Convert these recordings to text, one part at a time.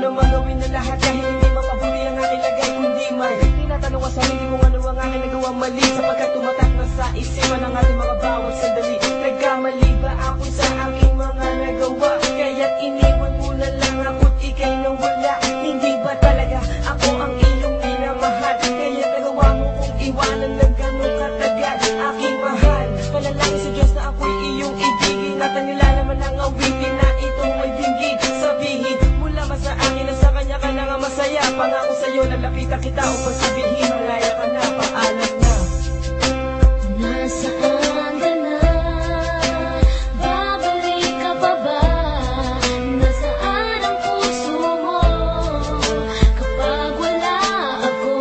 namang gawin na lahat kahit hindi mapabuti ang aking lagay. Kundi man tinatanong ang sarili kung ano ang aking nagawang mali, sapagkat tumatak na sa isipan ang ating mga bawat sandali. Nagkamali ba ako sa aking mga nagawa, kaya't iniwan mo na lang ako't ika'y nawala? Hindi ba talaga ako ang iyong minamahal, kaya't nagawa mo kong iwanan ng ganong katagal? Aking mahal, panalangin sa Diyos na ako'y iyong ibigin, at ang nilalaman ng awitin na ito may dinggin. Sabihin mo lamang sa akin na sa kanya ka na nga masaya. Pangako sa'yo na lapitan kita upang sabihin malaya ka na, paalam na. Nasaan ka na? Babalik ka pa ba? Nasaan ang puso mo kapag wala ako?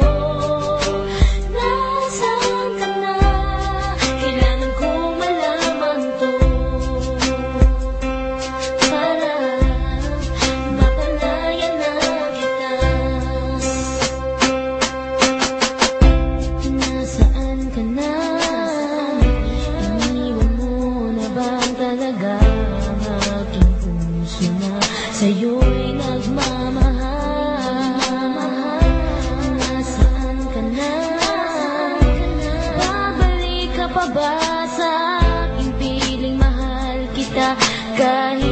Nasaan ka na? Kailangan kong malaman to para mapalaya na kita. Nasaan ka na? Iniwan mo na ba talaga ang aking puso na sa'yo'y nagmamahal? Nasaan ka na? Babalik ka pa ba sa aking piling mahal kita kahit